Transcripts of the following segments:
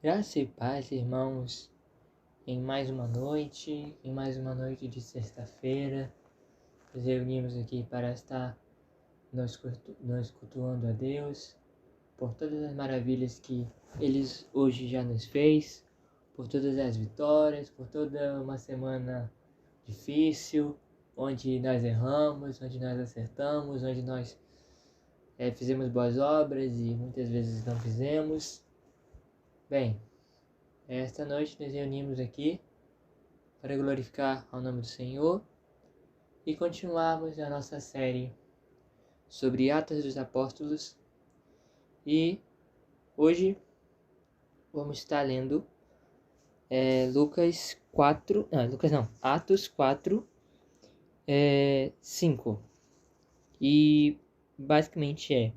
Graça e paz, irmãos, em mais uma noite de sexta-feira, nos reunimos aqui para estar nos cultuando a Deus, por todas as maravilhas que Ele hoje já nos fez, por todas as vitórias, por toda uma semana difícil, onde nós erramos, onde nós acertamos, onde nós fizemos boas obras e muitas vezes não fizemos. Bem, esta noite nos reunimos aqui para glorificar ao nome do Senhor e continuarmos a nossa série sobre Atos dos Apóstolos. E hoje vamos estar lendo Atos 4, 5. E basicamente é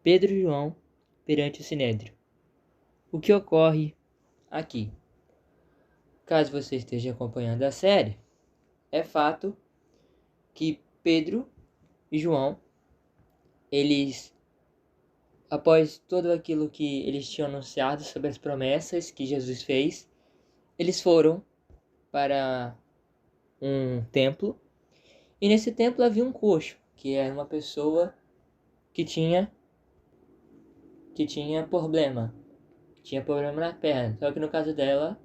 Pedro e João perante o Sinédrio. O que ocorre aqui? Caso você esteja acompanhando a série, é fato que Pedro e João, eles, após tudo aquilo que eles tinham anunciado sobre as promessas que Jesus fez, eles foram para um templo, e nesse templo havia um coxo, que era uma pessoa que tinha problema na perna, só que no caso dela,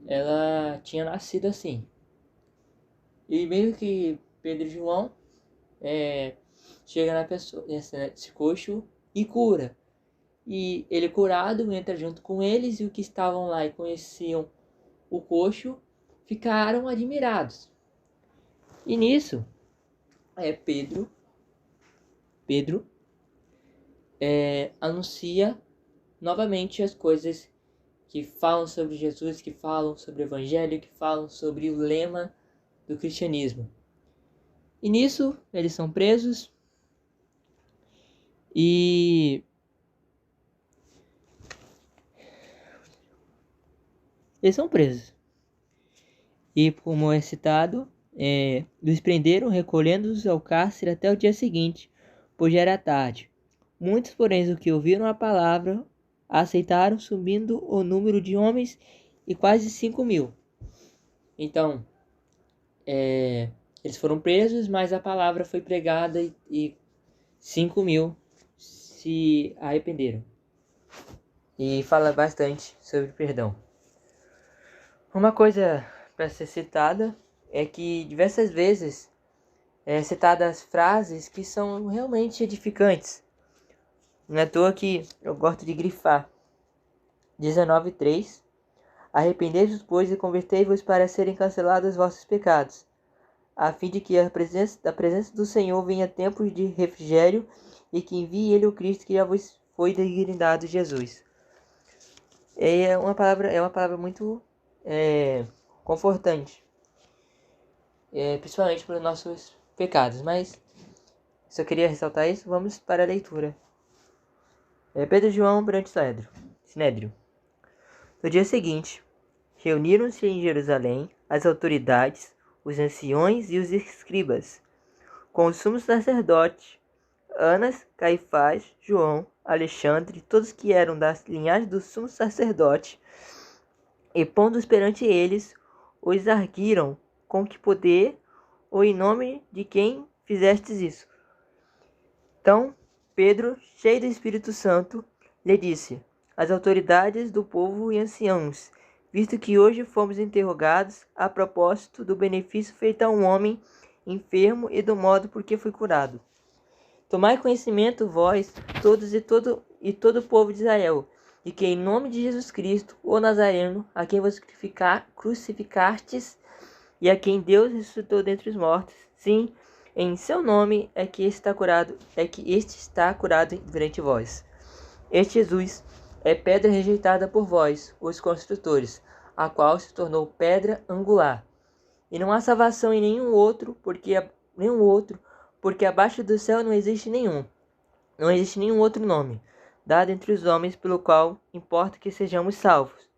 ela tinha nascido assim. E meio que Pedro e João chega na pessoa, nesse coxo, e cura. E ele curado entra junto com eles, e os que estavam lá e conheciam o coxo ficaram admirados. E nisso, Pedro anuncia novamente as coisas que falam sobre Jesus, que falam sobre o Evangelho, que falam sobre o lema do cristianismo. E nisso, eles são presos e como é citado, os prenderam, recolhendo-os ao cárcere até o dia seguinte, pois já era tarde. Muitos, porém, os que ouviram a palavra, a aceitaram, subindo o número de homens e quase 5.000. Então, eles foram presos, mas a palavra foi pregada e 5.000 se arrependeram. E fala bastante sobre perdão. Uma coisa para ser citada é que diversas vezes citadas frases que são realmente edificantes. Não é à toa que eu gosto de grifar. 19:3. Arrependei-vos, pois, e convertei-vos para serem cancelados os vossos pecados, a fim de que da presença do Senhor venha tempos de refrigério, e que envie Ele o Cristo que já vos foi designado, Jesus. É uma palavra muito confortante, principalmente para os nossos pecados. Mas só queria ressaltar isso. Vamos para a leitura. Pedro e João perante o Sinédrio. No dia seguinte, reuniram-se em Jerusalém as autoridades, os anciões e os escribas, com o sumo sacerdote, Anas, Caifás, João, Alexandre, todos que eram da linhagem do sumo sacerdote, e pondo-os perante eles, os arguiram: com que poder ou em nome de quem fizestes isso? Então Pedro, cheio do Espírito Santo, lhe disse: às autoridades do povo e anciãos, visto que hoje fomos interrogados a propósito do benefício feito a um homem enfermo e do modo por que foi curado. Tomai conhecimento, vós, todos e todo o povo de Israel, de que em nome de Jesus Cristo, o Nazareno, a quem vos crucificastes, e a quem Deus ressuscitou dentre os mortos, sim, em seu nome é que este está curado perante vós. Este Jesus é pedra rejeitada por vós, os construtores, a qual se tornou pedra angular. E não há salvação em nenhum outro, porque abaixo do céu não existe nenhum outro nome dado entre os homens pelo qual importa que sejamos salvos.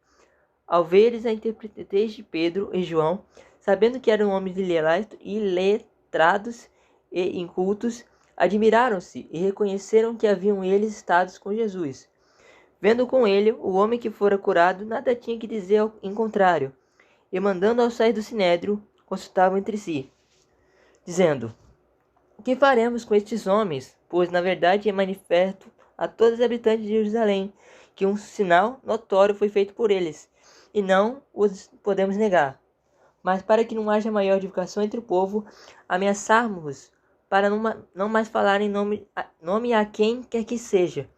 Ao veres a interpretez de Pedro e João, sabendo que eram homens iletrados e incultos, admiraram-se e reconheceram que haviam eles estado com Jesus. Vendo com ele o homem que fora curado, nada tinha que dizer em contrário, e mandando ao sair do sinédrio, consultavam entre si, dizendo: que faremos com estes homens? Pois na verdade é manifesto a todos os habitantes de Jerusalém que um sinal notório foi feito por eles, e não os podemos negar. Mas para que não haja maior divulgação entre o povo, ameaçarmos para não mais falar em nome a quem quer que seja.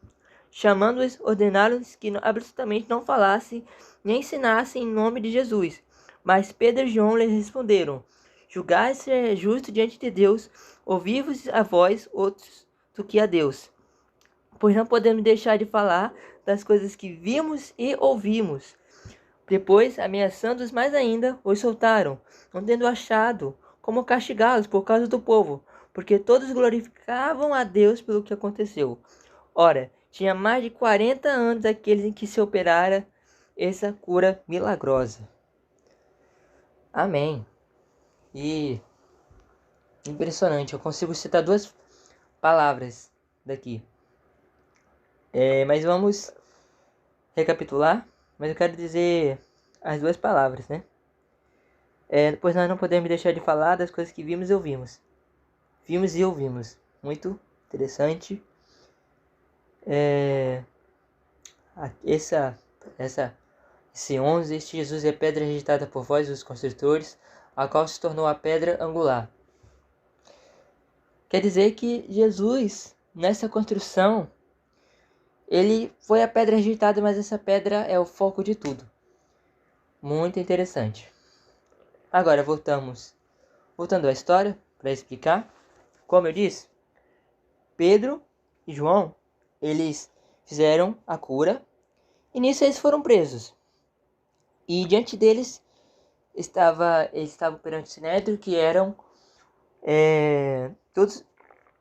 Chamando-os, ordenaram-lhes que absolutamente não falassem nem ensinassem em nome de Jesus. Mas Pedro e João lhes responderam: julgai se é justo diante de Deus ouvir-vos a vós outros do que a Deus. Pois não podemos deixar de falar das coisas que vimos e ouvimos. Depois, ameaçando-os mais ainda, os soltaram, não tendo achado como castigá-los por causa do povo, porque todos glorificavam a Deus pelo que aconteceu. Ora, tinha mais de 40 anos aqueles em que se operara essa cura milagrosa. Amém. E impressionante, eu consigo citar 2 palavras daqui. Mas vamos recapitular. Mas eu quero dizer as 2 palavras, né? Pois nós não podemos deixar de falar das coisas que vimos e ouvimos. Vimos e ouvimos. Muito interessante. Esse 11, este Jesus é pedra rejeitada por vós, os construtores, a qual se tornou a pedra angular. Quer dizer que Jesus, nessa construção, ele foi a pedra rejeitada, mas essa pedra é o foco de tudo. Muito interessante. Agora voltando à história, para explicar. Como eu disse, Pedro e João, eles fizeram a cura e nisso eles foram presos. E diante deles eles estavam perante o Sinédrio, que todos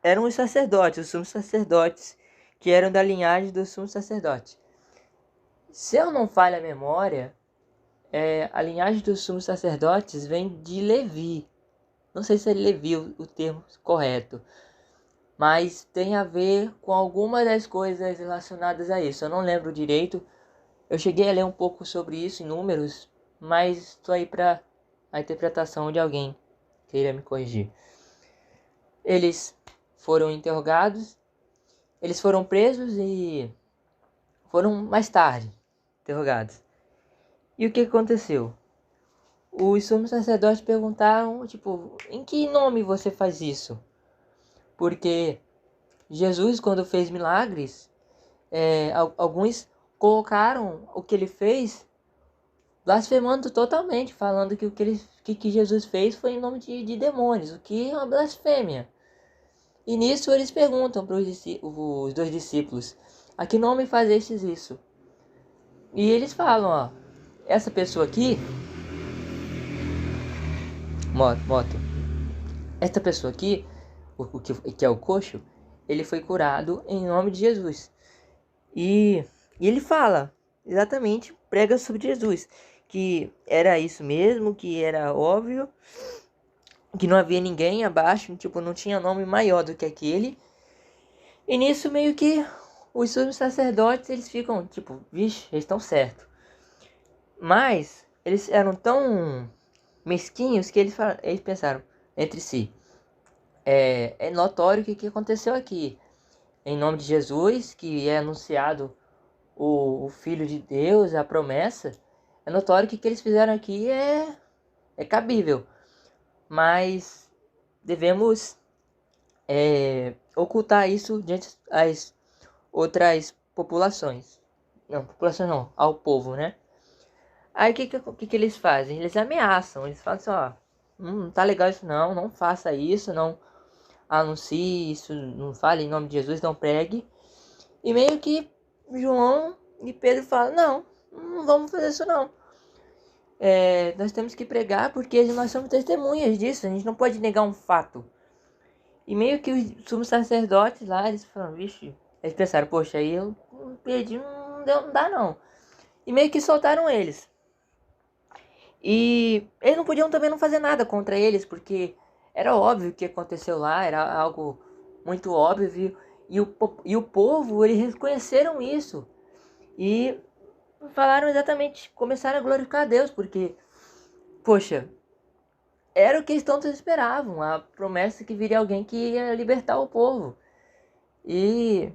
eram os sacerdotes, os sumos sacerdotes, que eram da linhagem do sumo sacerdote. Se eu não falho a memória, a linhagem dos sumos sacerdotes vem de Levi. Não sei se é Levi o termo correto, mas tem a ver com alguma das coisas relacionadas a isso. Eu não lembro direito. Eu cheguei a ler um pouco sobre isso em números, mas estou aí para a interpretação de alguém queira me corrigir. Eles foram interrogados, eles foram presos e foram mais tarde interrogados. E o que aconteceu? Os sumos sacerdotes perguntaram, em que nome você faz isso? Porque Jesus, quando fez milagres, alguns colocaram o que ele fez blasfemando totalmente, falando que o que Jesus fez foi em nome de demônios, o que é uma blasfêmia. E nisso eles perguntam para os 2 discípulos: a que nome fazestes isso? E eles falam: essa pessoa aqui, esta pessoa aqui, que é o coxo, ele foi curado em nome de Jesus. E ele fala, exatamente, prega sobre Jesus, que era isso mesmo, que era óbvio, que não havia ninguém abaixo, não tinha nome maior do que aquele. E nisso meio que os sumos sacerdotes, eles ficam, vixe, eles estão certos. Mas eles eram tão mesquinhos que eles pensaram entre si: é notório o que aconteceu aqui. Em nome de Jesus, que é anunciado o Filho de Deus, a promessa, é notório que o que eles fizeram aqui é cabível. Mas devemos ocultar isso diante das outras populações. Não, população não, ao povo, né? Aí o que eles fazem? Eles ameaçam, eles falam assim: não tá legal isso não faça isso, não anuncie isso, não fale em nome de Jesus, não pregue. E meio que João e Pedro falam: não vamos fazer isso não. Nós temos que pregar porque nós somos testemunhas disso, a gente não pode negar um fato. E meio que os sumos sacerdotes lá, eles falaram: vixe, eles pensaram: poxa, aí eu perdi, não dá não. E meio que soltaram eles. E eles não podiam também não fazer nada contra eles, porque era óbvio o que aconteceu lá, era algo muito óbvio. E o povo, eles reconheceram isso. E falaram exatamente, começaram a glorificar a Deus, porque, poxa, era o que eles tanto esperavam, a promessa que viria alguém que ia libertar o povo. E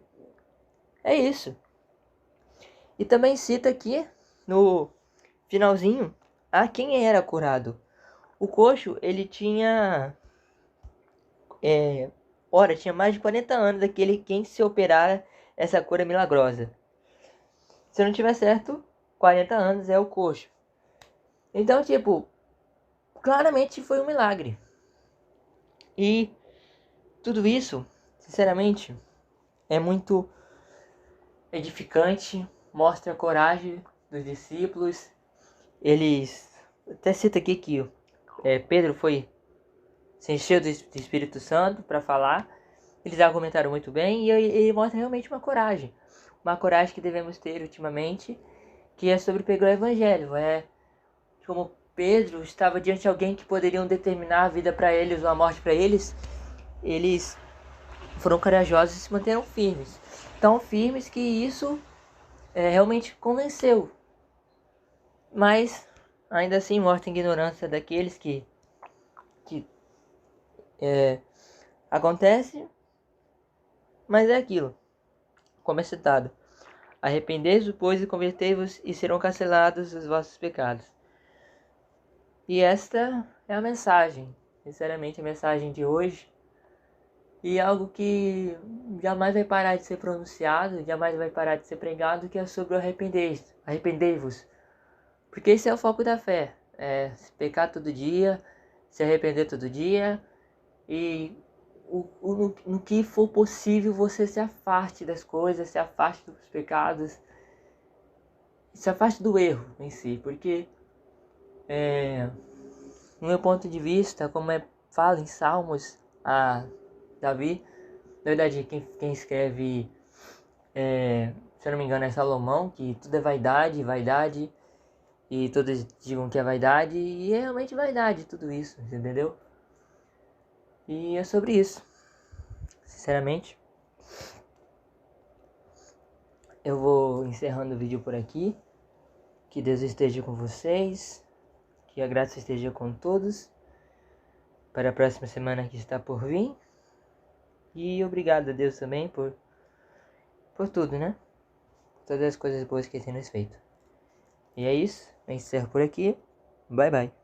é isso. E também cita aqui, no finalzinho, a quem era curado. O coxo, ele tinha... tinha mais de 40 anos daquele quem se operara essa cura milagrosa. Se eu não tiver certo, 40 anos é o coxo. Então, tipo, claramente foi um milagre. E tudo isso, sinceramente, é muito edificante, mostra a coragem dos discípulos. Eles, até cita aqui que Pedro se encheu do Espírito Santo para falar. Eles argumentaram muito bem e ele mostra realmente uma coragem. Uma coragem que devemos ter ultimamente, que é sobre pregar o evangelho. É como Pedro estava diante de alguém que poderiam determinar a vida para eles ou a morte para eles. Eles foram corajosos e se manteram firmes. Tão firmes que isso realmente convenceu. Mas ainda assim mostra a ignorância daqueles que acontece. Mas é aquilo, como é citado: arrependei-vos, pois, e convertei-vos, e serão cancelados os vossos pecados. E esta é a mensagem, sinceramente, a mensagem de hoje. E algo que jamais vai parar de ser pronunciado, jamais vai parar de ser pregado, que é sobre o arrependei-vos. Porque esse é o foco da fé, é se pecar todo dia, se arrepender todo dia, e no que for possível você se afaste das coisas, se afaste dos pecados, se afaste do erro em si, porque no meu ponto de vista, como fala em Salmos a Davi, na verdade quem escreve, se eu não me engano, é Salomão, que tudo é vaidade, vaidade, e todos digam que é vaidade, e é realmente vaidade tudo isso, entendeu? E é sobre isso, sinceramente. Eu vou encerrando o vídeo por aqui. Que Deus esteja com vocês, que a graça esteja com todos, para a próxima semana que está por vir. E obrigado a Deus também por tudo, né? Todas as coisas boas que Ele tem nos feito. E é isso, eu encerro por aqui. Bye, bye.